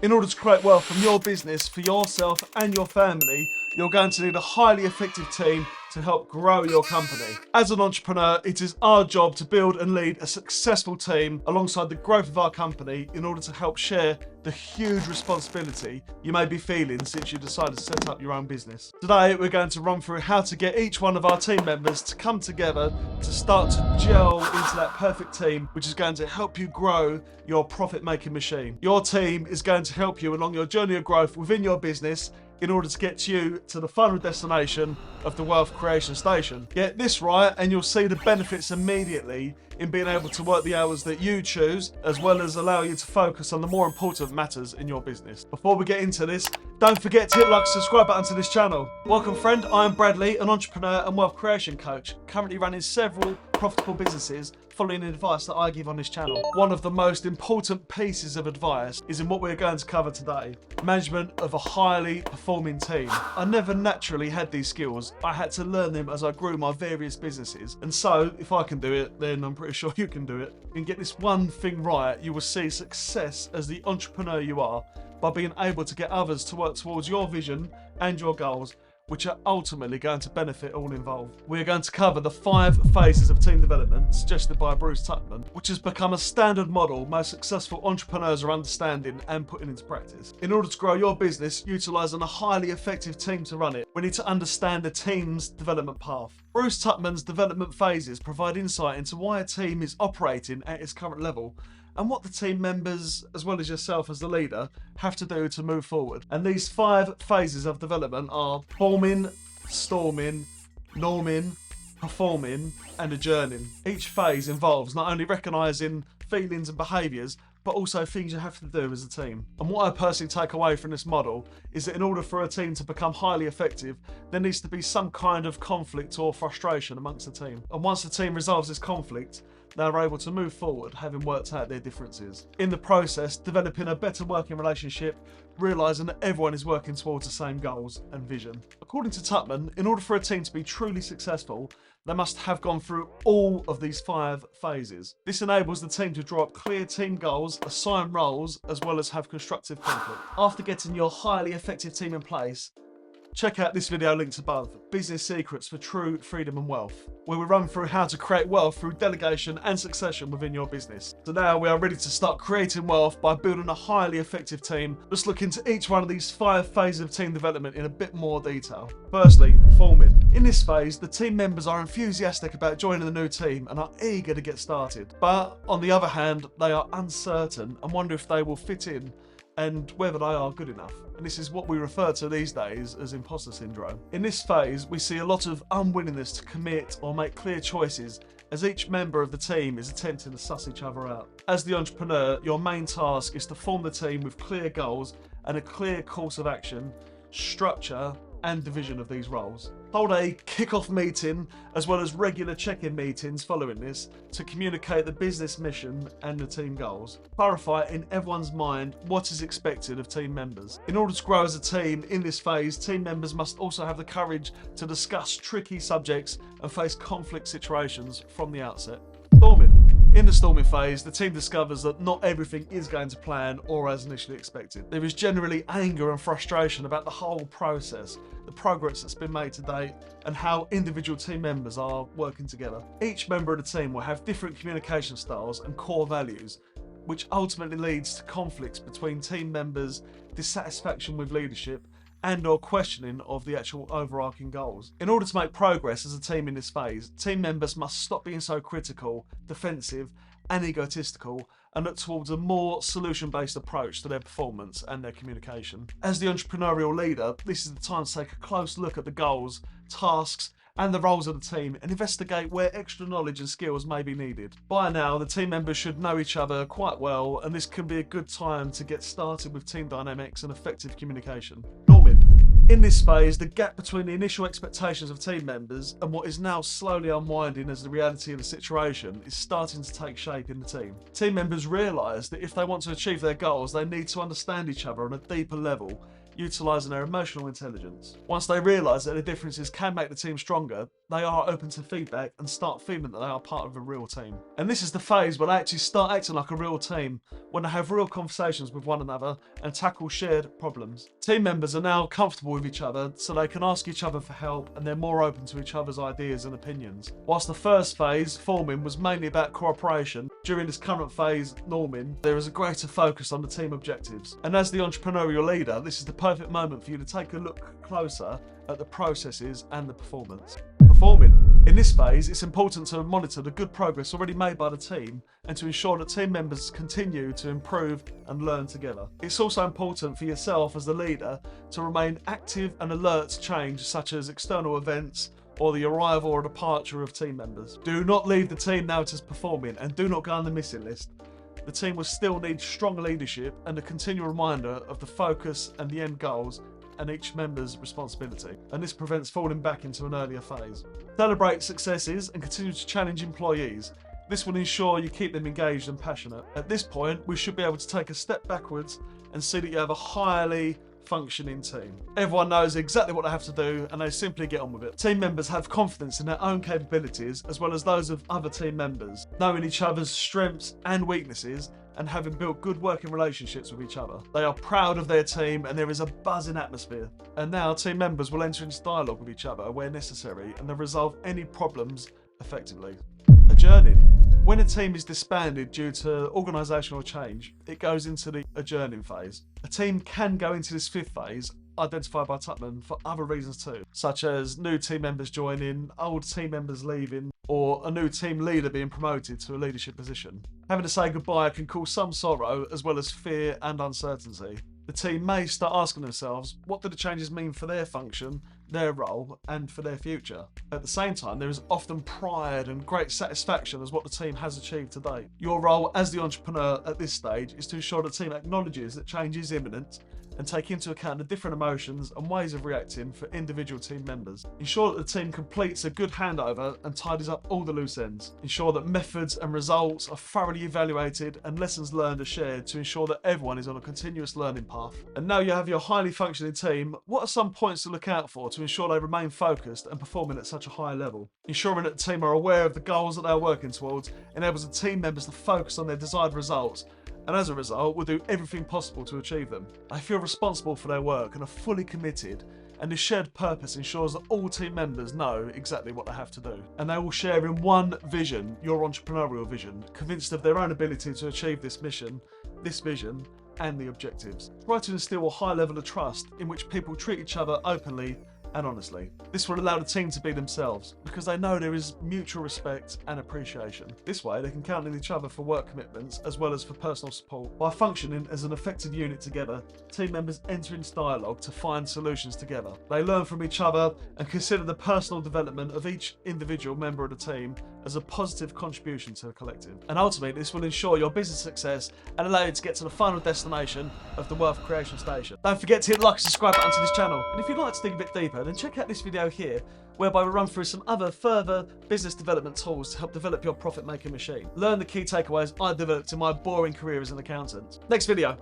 In order to create wealth from your business for yourself and your family, you're going to need a highly effective team to help grow your company. As an entrepreneur, it is our job to build and lead a successful team alongside the growth of our company in order to help share the huge responsibility you may be feeling since you decided to set up your own business. Today, we're going to run through how to get each one of our team members to come together to start to gel into that perfect team, which is going to help you grow your profit-making machine. Your team is going to help you along your journey of growth within your business in order to get you to the final destination of the wealth creation station. Get this right and you'll see the benefits immediately in being able to work the hours that you choose, as well as allow you to focus on the more important matters in your business. Before we get into this, don't forget to hit like and subscribe button to this channel. Welcome friend, I'm Bradley, an entrepreneur and wealth creation coach, currently running several profitable businesses following the advice that I give on this channel. One of the most important pieces of advice is in what we're going to cover today: management of a highly performing team. I never naturally had these skills. I had to learn them as I grew my various businesses. And so, if I can do it, then I'm pretty sure you can do it. And get this one thing right, you will see success as the entrepreneur you are by being able to get others to work towards your vision and your goals, which are ultimately going to benefit all involved. We're going to cover the 5 phases of team development suggested by Bruce Tuckman, which has become a standard model most successful entrepreneurs are understanding and putting into practice. In order to grow your business, utilising a highly effective team to run it, we need to understand the team's development path. Bruce Tuckman's development phases provide insight into why a team is operating at its current level and what the team members, as well as yourself as the leader, have to do to move forward. And these 5 phases of development are forming, storming, norming, performing, and adjourning. Each phase involves not only recognising feelings and behaviours, but also things you have to do as a team. And what I personally take away from this model is that in order for a team to become highly effective, there needs to be some kind of conflict or frustration amongst the team. And once the team resolves this conflict, they're able to move forward, having worked out their differences. In the process, developing a better working relationship, realising that everyone is working towards the same goals and vision. According to Tuckman, in order for a team to be truly successful, they must have gone through all of these 5 phases. This enables the team to draw up clear team goals, assign roles, as well as have constructive conflict. After getting your highly effective team in place, check out this video linked above, Business Secrets for True Freedom and Wealth, where we run through how to create wealth through delegation and succession within your business. So now we are ready to start creating wealth by building a highly effective team. Let's look into each one of these 5 phases of team development in a bit more detail. Firstly, forming. In this phase, the team members are enthusiastic about joining the new team and are eager to get started. But on the other hand, they are uncertain and wonder if they will fit in and whether they are good enough. And this is what we refer to these days as imposter syndrome. In this phase, we see a lot of unwillingness to commit or make clear choices as each member of the team is attempting to suss each other out. As the entrepreneur, your main task is to form the team with clear goals and a clear course of action, structure, and division of these roles. Hold a kick-off meeting as well as regular check-in meetings following this to communicate the business mission and the team goals. Clarify in everyone's mind what is expected of team members. In order to grow as a team in this phase, team members must also have the courage to discuss tricky subjects and face conflict situations from the outset. Storming. In the storming phase, the team discovers that not everything is going to plan or as initially expected. There is generally anger and frustration about the whole process, the progress that's been made to date, and how individual team members are working together. Each member of the team will have different communication styles and core values, which ultimately leads to conflicts between team members, dissatisfaction with leadership, and or questioning of the actual overarching goals. In order to make progress as a team in this phase, team members must stop being so critical, defensive, and egotistical and look towards a more solution-based approach to their performance and their communication. As the entrepreneurial leader, this is the time to take a close look at the goals, tasks, and the roles of the team and investigate where extra knowledge and skills may be needed. By now, the team members should know each other quite well, and this can be a good time to get started with team dynamics and effective communication. Norming. In this phase, the gap between the initial expectations of team members and what is now slowly unwinding as the reality of the situation is starting to take shape in the team. Team members realise that if they want to achieve their goals, they need to understand each other on a deeper level utilising their emotional intelligence. Once they realise that their differences can make the team stronger, they are open to feedback and start feeling that they are part of a real team. And this is the phase where they actually start acting like a real team, when they have real conversations with one another and tackle shared problems. Team members are now comfortable with each other, so they can ask each other for help, and they're more open to each other's ideas and opinions. Whilst the first phase, forming, was mainly about cooperation, during this current phase, norming, there is a greater focus on the team objectives. And as the entrepreneurial leader, this is the perfect moment for you to take a look closer at the processes and the performance. Performing. In this phase, it's important to monitor the good progress already made by the team and to ensure that team members continue to improve and learn together. It's also important for yourself as the leader to remain active and alert to change, such as external events or the arrival or departure of team members. Do not leave the team now it is performing, and do not go on the missing list. The team will still need strong leadership and a continual reminder of the focus and the end goals and each member's responsibility, and this prevents falling back into an earlier phase. Celebrate successes and continue to challenge employees. This will ensure you keep them engaged and passionate. At this point, we should be able to take a step backwards and see that you have a highly functioning team. Everyone knows exactly what they have to do and they simply get on with it. Team members have confidence in their own capabilities as well as those of other team members, knowing each other's strengths and weaknesses and having built good working relationships with each other. They are proud of their team and there is a buzzing atmosphere. And now team members will enter into dialogue with each other where necessary, and they'll resolve any problems effectively. Adjourning. When a team is disbanded due to organisational change, it goes into the adjourning phase. A team can go into this fifth phase, identified by Tupman, for other reasons too, such as new team members joining, old team members leaving, or a new team leader being promoted to a leadership position. Having to say goodbye can cause some sorrow as well as fear and uncertainty. The team may start asking themselves, what do the changes mean for their function, their role, and for their future? At the same time, there is often pride and great satisfaction as what the team has achieved to date. Your role as the entrepreneur at this stage is to ensure the team acknowledges that change is imminent and take into account the different emotions and ways of reacting for individual team members. Ensure that the team completes a good handover and tidies up all the loose ends. Ensure that methods and results are thoroughly evaluated and lessons learned are shared to ensure that everyone is on a continuous learning path. And now you have your highly functioning team, what are some points to look out for to ensure they remain focused and performing at such a high level? Ensuring that the team are aware of the goals that they are working towards enables the team members to focus on their desired results, and as a result will do everything possible to achieve them. They feel responsible for their work and are fully committed, and this shared purpose ensures that all team members know exactly what they have to do. And they all share in one vision, your entrepreneurial vision, convinced of their own ability to achieve this mission, this vision, and the objectives. Try to instill a high level of trust in which people treat each other openly and honestly. This will allow the team to be themselves because they know there is mutual respect and appreciation. This way they can count on each other for work commitments as well as for personal support. By functioning as an effective unit together, team members enter into dialogue to find solutions together. They learn from each other and consider the personal development of each individual member of the team as a positive contribution to the collective. And ultimately this will ensure your business success and allow you to get to the final destination of the wealth creation station. Don't forget to hit the like and subscribe button to this channel. And if you'd like to dig a bit deeper, then check out this video here, whereby we run through some other further business development tools to help develop your profit-making machine. Learn the key takeaways I developed in my boring career as an accountant. Next video.